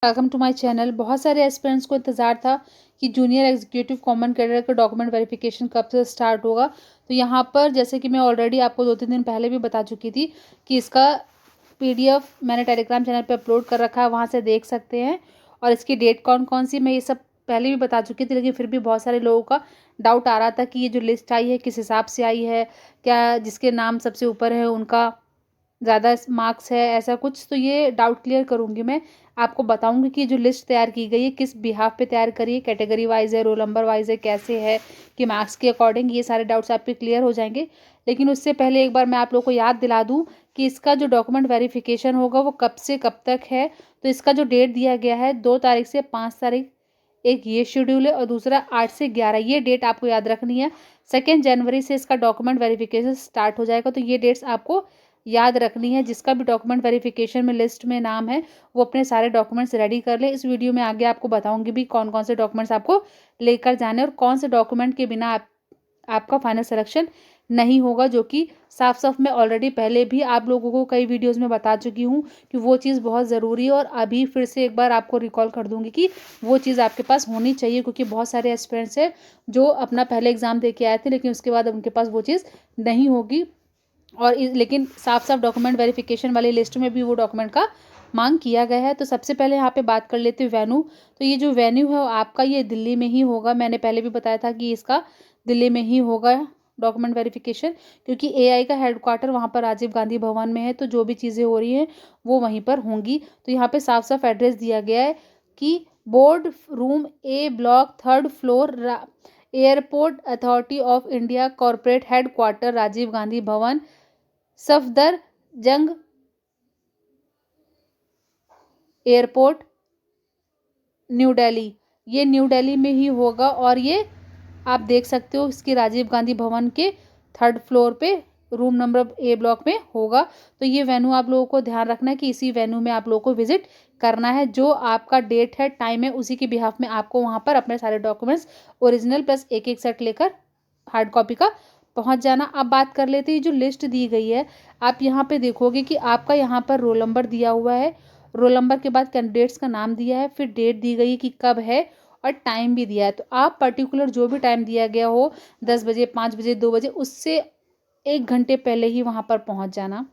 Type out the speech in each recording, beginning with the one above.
Welcome to my channel. बहुत सारे aspirants को इंतज़ार था कि जूनियर एग्जीक्यूटिव कॉमन कैडर का डॉक्यूमेंट वेरिफिकेशन कब से स्टार्ट होगा। तो यहाँ पर जैसे कि मैं ऑलरेडी आपको 2-3 दिन पहले भी बता चुकी थी कि इसका पीडीएफ मैंने टेलीग्राम चैनल पे अपलोड कर रखा है, वहाँ से देख सकते हैं। और इसकी डेट कौन कौन सी मैं ये सब पहले भी बता चुकी थी, लेकिन फिर भी बहुत सारे लोगों का डाउट आ रहा था कि ये जो लिस्ट आई है किस हिसाब से आई है, क्या जिसके नाम सबसे ऊपर है उनका ज़्यादा मार्क्स है, ऐसा कुछ। तो ये डाउट क्लियर करूँगी, मैं आपको बताऊँगी कि जो लिस्ट तैयार की गई है किस बिहाफ पे तैयार करी है, कैटेगरी वाइज है, रोल नंबर वाइज है, कैसे है कि मार्क्स के अकॉर्डिंग। ये सारे डाउट्स आपके क्लियर हो जाएंगे। लेकिन उससे पहले एक बार मैं आप लोग को याद दिला दूँ कि इसका जो डॉक्यूमेंट वेरिफिकेशन होगा वो कब से कब तक है। तो इसका जो डेट दिया गया है 2 तारीख से 5 तारीख, एक ये शेड्यूल है, और दूसरा 8 से 11, ये डेट आपको याद रखनी है। 2 जनवरी से इसका डॉक्यूमेंट वेरिफिकेशन स्टार्ट हो जाएगा। तो ये डेट्स आपको याद रखनी है। जिसका भी डॉक्यूमेंट वेरिफिकेशन में लिस्ट में नाम है वो अपने सारे डॉक्यूमेंट्स रेडी कर ले। इस वीडियो में आगे आपको बताऊंगी भी कौन कौन से डॉक्यूमेंट्स आपको लेकर जाने और कौन से डॉक्यूमेंट के बिना आपका फाइनल सिलेक्शन नहीं होगा, जो कि साफ साफ मैं ऑलरेडी पहले भी आप लोगों को कई वीडियोस में बता चुकी हूँ कि वो चीज़ बहुत ज़रूरी है। और अभी फिर से एक बार आपको रिकॉल कर दूंगी कि वो चीज़ आपके पास होनी चाहिए, क्योंकि बहुत सारे एस्पिरेंट्स हैं जो अपना पहले एग्जाम दे के आए थे लेकिन उसके बाद उनके पास वो चीज़ नहीं होगी। और लेकिन साफ साफ डॉक्यूमेंट वेरिफिकेशन वाली लिस्ट में भी वो डॉक्यूमेंट का मांग किया गया है। तो सबसे पहले यहाँ पे बात कर लेते हैं वेन्यू। तो ये जो वेन्यू है आपका ये दिल्ली में ही होगा। मैंने पहले भी बताया था कि इसका दिल्ली में ही होगा डॉक्यूमेंट वेरिफिकेशन, क्योंकि एआई का हेडक्वार्टर वहाँ पर राजीव गांधी भवन में है। तो जो भी चीज़ें हो रही हैं वो वहीं पर होंगी। तो यहाँ पे साफ साफ एड्रेस दिया गया है कि board room A block 3rd floor, airport authority of India corporate headquarter Rajiv Gandhi Bhavan, Safdar जंग एयरपोर्ट, न्यू दिल्ली। ये न्यू दिल्ली में ही होगा। और ये आप देख सकते हो इसके राजीव गांधी भवन के 3rd फ्लोर पे रूम नंबर ए ब्लॉक में होगा। तो ये वेन्यू आप लोगों को ध्यान रखना है कि इसी वेन्यू में आप लोगों को विजिट करना है। जो आपका डेट है, टाइम है, उसी के बिहाफ में आपको वहाँ पर अपने सारे डॉक्यूमेंट्स ओरिजिनल प्लस एक एक सेट लेकर हार्ड कॉपी का पहुंच जाना। अब बात कर लेते हैं जो लिस्ट दी गई है। आप यहाँ पे देखोगे कि आपका यहाँ पर रोल नंबर दिया हुआ है, रोल नंबर के बाद कैंडिडेट्स का नाम दिया है, फिर डेट दी गई है कि कब है, और टाइम भी दिया है। तो आप पर्टिकुलर जो भी टाइम दिया गया हो 10 बजे, 5 बजे, 2 बजे, उससे 1 घंटे पहले ही वहाँ पर पहुँच जाना,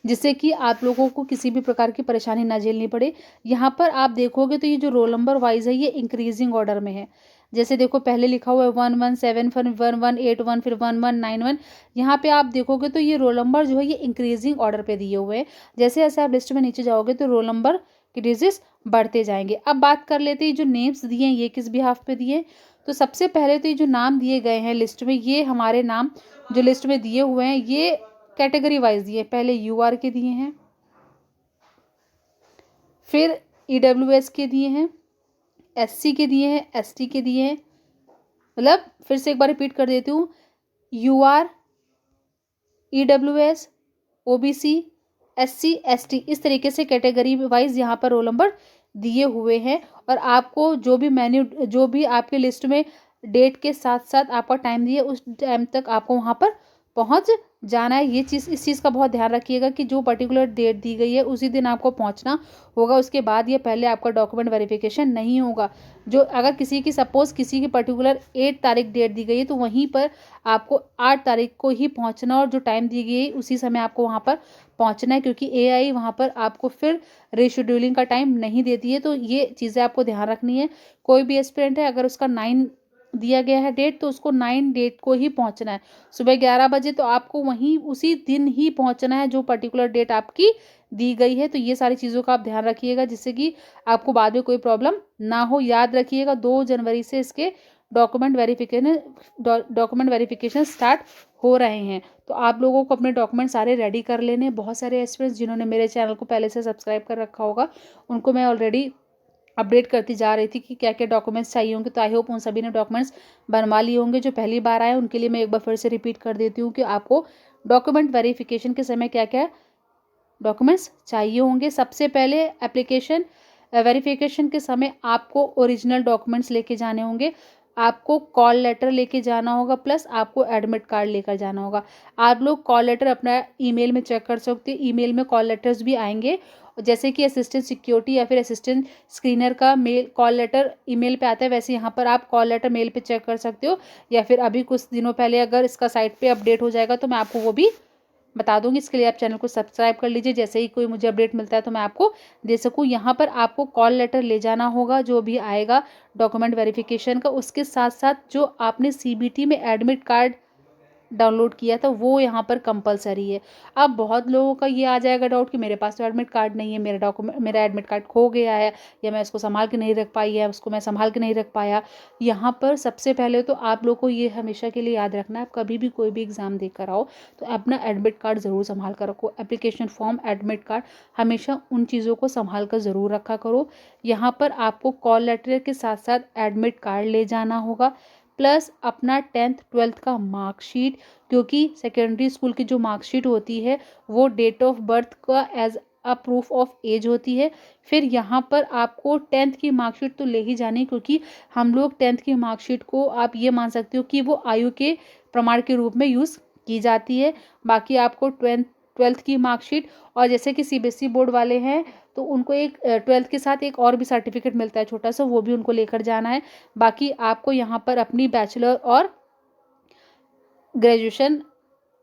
जिससे कि आप लोगों को किसी भी प्रकार की परेशानी ना झेलनी पड़े। यहाँ पर आप देखोगे तो ये जो रोल नंबर वाइज है ये इंक्रीजिंग ऑर्डर में है। जैसे देखो पहले लिखा हुआ है 1171, फिर 1181, फिर 1191। यहाँ पे आप देखोगे तो ये रोल नंबर जो है ये इंक्रीजिंग ऑर्डर पे दिए हुए हैं। जैसे जैसे आप लिस्ट में नीचे जाओगे तो रोल नंबर के डिजिट्स बढ़ते जाएंगे। अब बात कर लेते हैं जो नेम्स दिए हैं ये किस बिहाफ पे दिए। तो सबसे पहले तो ये जो नाम दिए गए हैं लिस्ट में, ये हमारे नाम जो लिस्ट में दिए हुए हैं ये कैटेगरी वाइज दिए। पहले यूआर के दिए हैं, फिर ईडब्ल्यूएस के दिए हैं, एससी के दिए हैं, एसटी के दिए हैं। मतलब फिर से एक बार रिपीट कर देती हूँ, UR, EWS, OBC, SC, ST, इस तरीके से कैटेगरी वाइज यहाँ पर रोल नंबर दिए हुए हैं। और आपको जो भी मेन्यू, जो भी आपके लिस्ट में डेट के साथ साथ आपका टाइम दिए उस टाइम तक आपको वहाँ पर पहुँच जाना है। ये चीज़, इस चीज़ का बहुत ध्यान रखिएगा कि जो पर्टिकुलर डेट दी गई है उसी दिन आपको पहुँचना होगा। उसके बाद ये पहले आपका डॉक्यूमेंट वेरिफिकेशन नहीं होगा। जो अगर किसी की सपोज किसी की पर्टिकुलर 8 तारीख डेट दी गई है तो वहीं पर आपको 8 तारीख को ही पहुँचना, और जो टाइम दी गई है उसी समय आपको वहाँ पर पहुँचना है, क्योंकि एआई वहाँ पर आपको फिर रीशेड्यूलिंग का टाइम नहीं देती है। तो ये चीज़ें आपको ध्यान रखनी है। कोई भी एस्पिरेंट है अगर उसका 9 दिया गया है डेट तो उसको 9 डेट को ही पहुंचना है। सुबह 11 बजे तो आपको वहीं उसी दिन ही पहुंचना है जो पर्टिकुलर डेट आपकी दी गई है। तो ये सारी चीज़ों का आप ध्यान रखिएगा जिससे कि आपको बाद में कोई प्रॉब्लम ना हो। याद रखिएगा 2 जनवरी से इसके डॉक्यूमेंट वेरिफिकेशन स्टार्ट हो रहे हैं। तो आप लोगों को अपने डॉक्यूमेंट सारे रेडी कर लेने। बहुत सारे एस्पिरेंट्स जिन्होंने मेरे चैनल को पहले से सब्सक्राइब कर रखा होगा उनको मैं ऑलरेडी अपडेट करती जा रही थी कि क्या क्या डॉक्यूमेंट्स चाहिए होंगे। तो आई होप उन सभी ने डॉक्यूमेंट्स बनवा लिए होंगे। जो पहली बार आए उनके लिए मैं एक बार फिर से रिपीट कर देती हूँ कि आपको डॉक्यूमेंट वेरिफिकेशन के समय क्या क्या डॉक्यूमेंट्स चाहिए होंगे। सबसे पहले एप्लीकेशन वेरिफिकेशन के समय आपको ओरिजिनल डॉक्यूमेंट्स लेके जाने होंगे। आपको कॉल लेटर लेके जाना होगा, प्लस आपको एडमिट कार्ड लेकर जाना होगा। आप लोग कॉल लेटर अपना ईमेल में चेक कर सकते हैं, ईमेल में कॉल लेटर्स भी आएंगे। जैसे कि असिस्टेंट सिक्योरिटी या फिर असिस्टेंट स्क्रीनर का मेल कॉल लेटर ईमेल पे आता है, वैसे यहाँ पर आप कॉल लेटर मेल पे चेक कर सकते हो, या फिर अभी कुछ दिनों पहले अगर इसका साइट पे अपडेट हो जाएगा तो मैं आपको वो भी बता दूंगी। इसके लिए आप चैनल को सब्सक्राइब कर लीजिए, जैसे ही कोई मुझे अपडेट मिलता है तो मैं आपको दे सकूं। यहाँ पर आपको कॉल लेटर ले जाना होगा जो भी आएगा डॉक्यूमेंट वेरिफिकेशन का, उसके साथ साथ जो आपने सीबीटी में एडमिट कार्ड डाउनलोड किया था वो यहाँ पर कंपलसरी है। अब बहुत लोगों का ये आ जाएगा डाउट कि मेरे पास तो एडमिट कार्ड नहीं है, मेरा एडमिट कार्ड खो गया है, या मैं इसको संभाल के नहीं रख पाई है, उसको मैं संभाल के नहीं रख पाया। यहाँ पर सबसे पहले तो आप लोग को ये हमेशा के लिए याद रखना है, आप कभी भी कोई भी एग्ज़ाम देकर आओ तो अपना एडमिट कार्ड ज़रूर संभाल कर रखो। एप्लीकेशन फॉर्म, एडमिट कार्ड, हमेशा उन चीज़ों को संभाल कर ज़रूर रखा करो। यहाँ पर आपको कॉल लेटर के साथ साथ एडमिट कार्ड ले जाना होगा, प्लस अपना 10th 12th का मार्कशीट, क्योंकि सेकेंडरी स्कूल की जो मार्कशीट होती है वो डेट ऑफ बर्थ का as a proof of age होती है। फिर यहाँ पर आपको 10th की मार्कशीट तो ले ही जानी, क्योंकि हम लोग 10th की मार्कशीट को आप ये मान सकते हो कि वो आयु के प्रमाण के रूप में यूज़ की जाती है। बाकी आपको 12th की मार्कशीट, और जैसे कि सीबीएसई बोर्ड वाले हैं तो उनको एक 12th के साथ एक और भी सर्टिफिकेट मिलता है छोटा सा, वो भी उनको लेकर जाना है। बाकी आपको यहाँ पर अपनी बैचलर और ग्रेजुएशन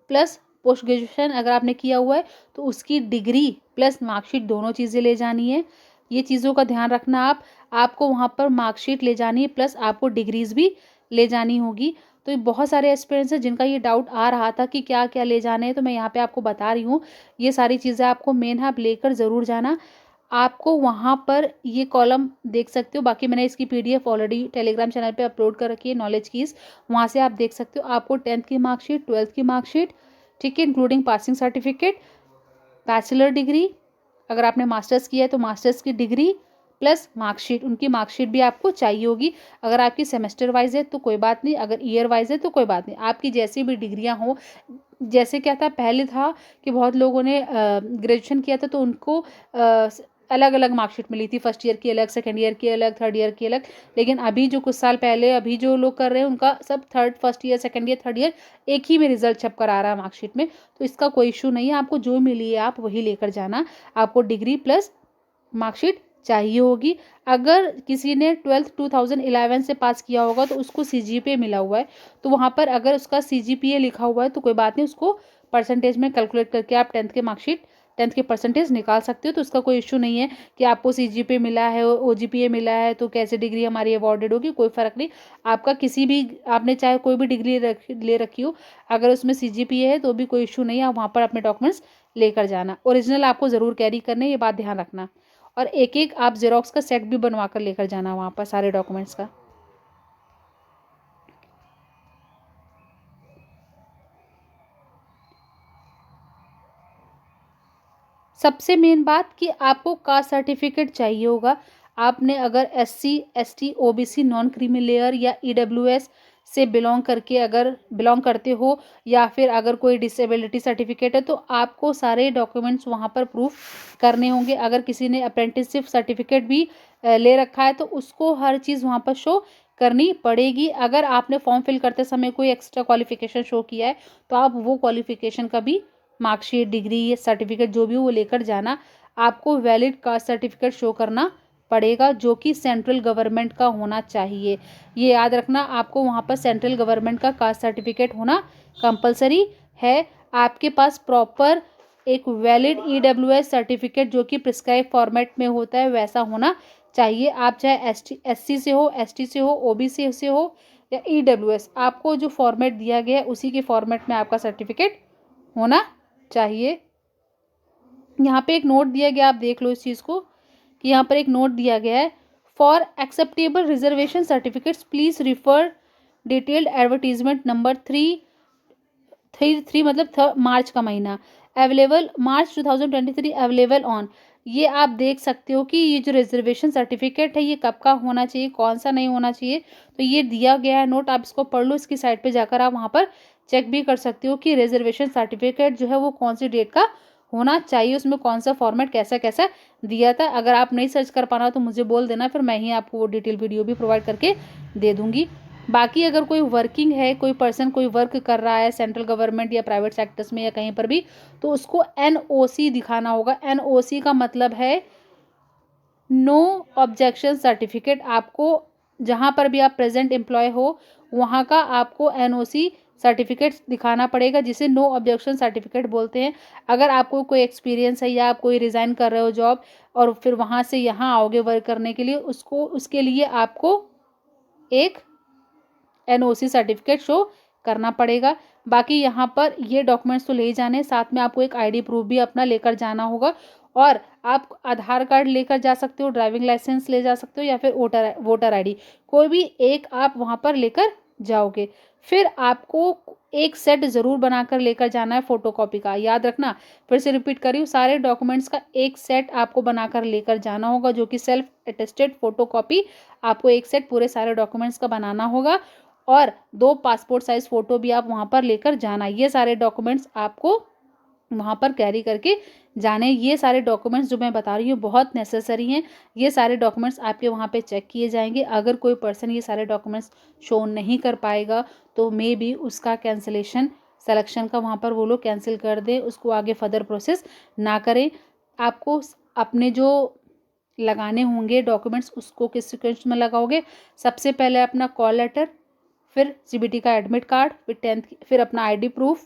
प्लस पोस्ट ग्रेजुएशन अगर आपने किया हुआ है तो उसकी डिग्री प्लस मार्कशीट दोनों चीज़ें ले जानी है। ये चीज़ों का ध्यान रखना आपको वहाँ पर मार्कशीट ले जानी है, प्लस आपको डिग्रीज भी ले जानी होगी। तो ये बहुत सारे एस्पिरेंट्स हैं जिनका ये डाउट आ रहा था कि क्या क्या ले जाने हैं, तो मैं यहाँ पे आपको बता रही हूँ। ये सारी चीज़ें आपको मेन है, आप लेकर ज़रूर जाना। आपको वहाँ पर ये कॉलम देख सकते हो, बाकी मैंने इसकी पीडीएफ ऑलरेडी टेलीग्राम चैनल पे अपलोड कर रखी है, नॉलेज कीज, वहाँ से आप देख सकते हो। आपको 10th की मार्कशीट, 12th की मार्कशीट, ठीक है, including passing certificate, bachelor degree, अगर आपने मास्टर्स किया है तो मास्टर्स की डिग्री प्लस मार्कशीट, उनकी मार्कशीट भी आपको चाहिए होगी। अगर आपकी सेमेस्टर वाइज है तो कोई बात नहीं, अगर ईयर वाइज है तो कोई बात नहीं, आपकी जैसी भी डिग्रियां हो। जैसे क्या था पहले था कि बहुत लोगों ने ग्रेजुएशन किया था तो उनको अलग अलग मार्कशीट मिली थी, फर्स्ट ईयर की अलग, सेकेंड ईयर की अलग, थर्ड ईयर की अलग। लेकिन अभी जो कुछ साल पहले अभी जो लोग कर रहे हैं उनका सब first year, second year, third year एक ही में रिजल्ट छप कर आ रहा है मार्कशीट में। तो इसका कोई इशू नहीं है, आपको जो मिली है आप वही लेकर जाना। आपको डिग्री प्लस मार्कशीट चाहिए होगी। अगर किसी ने 12th 2011 से पास किया होगा तो उसको सीजीपीए मिला हुआ है, तो वहाँ पर अगर उसका सीजीपीए लिखा हुआ है तो कोई बात नहीं, उसको परसेंटेज में कैलकुलेट करके आप 10th के परसेंटेज निकाल सकते हो। तो उसका कोई इशू नहीं है कि आपको सीजीपीए मिला है, ओजीपीए मिला है तो कैसे डिग्री हमारी अवॉर्डेड होगी, कोई फ़र्क नहीं। आपका किसी भी, आपने चाहे कोई भी डिग्री ले रखी हो, अगर उसमें सीजीपीए है तो भी कोई इशू नहीं है, आप वहाँ पर अपने डॉक्यूमेंट्स लेकर जाना। ओरिजिनल आपको ज़रूर कैरी करने, ये बात ध्यान रखना। और एक एक आप जेरोक्स का सेट भी बनवा कर लेकर जाना वहाँ पर सारे डॉक्यूमेंट्स का। सबसे मेन बात कि आपको कास्ट सर्टिफिकेट चाहिए होगा। आपने अगर SC, ST, OBC, non creamy layer या ईडब्ल्यूएस से बिलोंग करते हो, या फिर अगर कोई डिसेबिलिटी सर्टिफिकेट है तो आपको सारे डॉक्यूमेंट्स वहाँ पर प्रूफ करने होंगे। अगर किसी ने अप्रेंटिसशिप सर्टिफिकेट भी ले रखा है तो उसको हर चीज़ वहाँ पर शो करनी पड़ेगी। अगर आपने फॉर्म फिल करते समय कोई एक्स्ट्रा क्वालिफिकेशन शो किया है तो आप वो क्वालिफिकेशन का भी मार्कशीट, डिग्री, सर्टिफिकेट जो भी हो वो लेकर जाना। आपको वैलिड कास्ट सर्टिफिकेट शो करना पड़ेगा जो कि सेंट्रल गवर्नमेंट का होना चाहिए। ये याद रखना, आपको वहाँ पर सेंट्रल गवर्नमेंट का कास्ट सर्टिफिकेट होना कंपलसरी है। आपके पास प्रॉपर एक वैलिड ईडब्ल्यूएस सर्टिफिकेट जो कि प्रिस्क्राइब फॉर्मेट में होता है वैसा होना चाहिए। आप चाहे एससी से हो, एसटी से हो, ओबीसी से हो या ईडब्ल्यूएस, आपको जो फॉर्मेट दिया गया है उसी के फॉर्मेट में आपका सर्टिफिकेट होना चाहिए। यहाँ पे एक नोट दिया गया, आप देख लो इस चीज़ को, कि यहाँ पर एक नोट दिया गया है, for acceptable reservation certificates please refer detailed advertisement number 3 मतलब मार्च का महीना, अवेलेबल मार्च 2023, अवेलेबल ऑन। ये आप देख सकते हो कि ये जो रिजर्वेशन सर्टिफिकेट है ये कब का होना चाहिए, कौन सा नहीं होना चाहिए। तो ये दिया गया है नोट, आप इसको पढ़ लो। इसकी साइट पे जाकर आप वहाँ पर चेक भी कर सकते हो कि रिजर्वेशन सर्टिफिकेट जो है वो कौन सी डेट का होना चाहिए, उसमें कौन सा फॉर्मेट कैसा कैसा दिया था। अगर आप नहीं सर्च कर पाना तो मुझे बोल देना, फिर मैं ही आपको वो डिटेल वीडियो भी प्रोवाइड करके दे दूँगी। बाकी अगर कोई वर्किंग है, कोई पर्सन कोई वर्क कर रहा है सेंट्रल गवर्नमेंट या प्राइवेट सेक्टर्स में या कहीं पर भी, तो उसको एनओसी दिखाना होगा। एनओसी का मतलब है नो ऑब्जेक्शन सर्टिफिकेट। आपको जहाँ पर भी आप प्रेजेंट एम्प्लॉय हो वहाँ का आपको एनओसी सर्टिफिकेट दिखाना पड़ेगा, जिसे नो ऑब्जेक्शन सर्टिफिकेट बोलते हैं। अगर आपको कोई एक्सपीरियंस है या आप कोई रिज़ाइन कर रहे हो जॉब और फिर वहाँ से यहाँ आओगे वर्क करने के लिए, उसके लिए आपको एक एनओसी सर्टिफिकेट शो करना पड़ेगा। बाकी यहाँ पर ये डॉक्यूमेंट्स तो ले ही जाने, साथ में आपको एक आईडी प्रूफ भी अपना लेकर जाना होगा। और आप आधार कार्ड लेकर जा सकते हो, ड्राइविंग लाइसेंस ले जा सकते हो, या फिर वोटर आईडी, कोई भी एक आप वहाँ पर लेकर जाओगे। फिर आपको एक सेट ज़रूर बनाकर लेकर जाना है फोटोकॉपी का, याद रखना। फिर से रिपीट कर रही हूँ, सारे डॉक्यूमेंट्स का एक सेट आपको बनाकर लेकर जाना होगा, जो कि सेल्फ अटेस्टेड फोटोकॉपी आपको एक सेट पूरे सारे डॉक्यूमेंट्स का बनाना होगा। और 2 पासपोर्ट साइज फ़ोटो भी आप वहाँ पर लेकर जाना। ये सारे डॉक्यूमेंट्स आपको वहाँ पर कैरी करके जाने। ये सारे डॉक्यूमेंट्स जो मैं बता रही हूँ बहुत नेसेसरी हैं। ये सारे डॉक्यूमेंट्स आपके वहाँ पे चेक किए जाएंगे। अगर कोई पर्सन ये सारे डॉक्यूमेंट्स शो नहीं कर पाएगा तो मे बी उसका कैंसिलेशन सिलेक्शन का वहाँ पर वो लोग कैंसिल कर दें, उसको आगे फर्दर प्रोसेस ना करें। आपको अपने जो लगाने होंगे डॉक्यूमेंट्स उसको किस सीक्वेंस में लगाओगे? सबसे पहले अपना कॉल लेटर, फिर सीबीटी का एडमिट कार्ड, फिर 10th फिर अपना आईडी प्रूफ,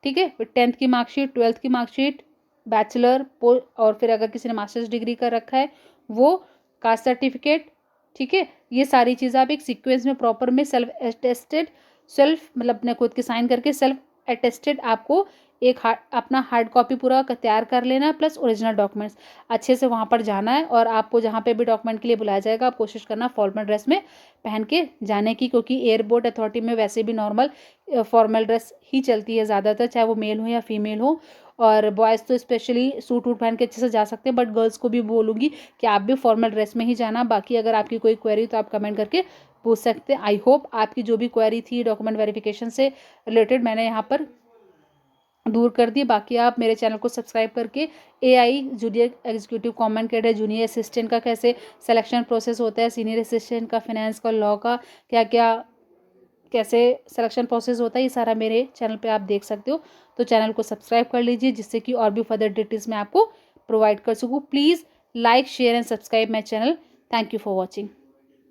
ठीक है, फिर 10th की मार्कशीट, 12th की मार्कशीट, बैचलर और फिर अगर किसी ने मास्टर्स डिग्री कर रखा है वो, कास्ट सर्टिफिकेट, ठीक है। ये सारी चीज़ें आप एक सीक्वेंस में प्रॉपर में सेल्फ अटेस्टेड, सेल्फ मतलब अपने खुद के साइन करके सेल्फ अटेस्टेड आपको एक अपना हार्ड कॉपी पूरा तैयार कर लेना है, प्लस ओरिजिनल डॉक्यूमेंट्स अच्छे से वहाँ पर जाना है। और आपको जहाँ पे भी डॉक्यूमेंट के लिए बुलाया जाएगा आप कोशिश करना फॉर्मल ड्रेस में पहन के जाने की, क्योंकि एयरपोर्ट अथॉरिटी में वैसे भी नॉर्मल फॉर्मल ड्रेस ही चलती है ज़्यादातर, चाहे वो मेल हो या फीमेल हो। और बॉयज़ तो स्पेशली सूट वूट पहन के अच्छे से जा सकते हैं, बट गर्ल्स को भी बोलूँगी कि आप भी फॉर्मल ड्रेस में ही जाना। बाकी अगर आपकी कोई क्वेरी तो आप कमेंट करके पूछ सकते हैं। आई होप आपकी जो भी क्वेरी थी डॉक्यूमेंट वेरिफिकेशन से रिलेटेड मैंने यहाँ पर दूर कर दी। बाकी आप मेरे चैनल को सब्सक्राइब करके AI junior executive common cadre, junior assistant का कैसे सिलेक्शन प्रोसेस होता है, सीनियर असिस्टेंट का, फाइनेंस का, लॉ का क्या क्या कैसे सिलेक्शन प्रोसेस होता है, ये सारा मेरे चैनल पे आप देख सकते हो। तो चैनल को सब्सक्राइब कर लीजिए जिससे कि और भी फर्दर डिटेल्स मैं आपको प्रोवाइड कर सकूँ। Please like share and subscribe my channel. Thank you for watching.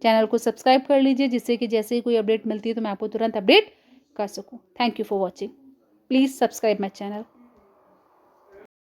Channel को सब्सक्राइब कर लीजिए जिससे कि जैसे ही कोई अपडेट मिलती है तो मैं आपको तुरंत अपडेट कर सकूँ। Thank you for watching. Please subscribe my channel.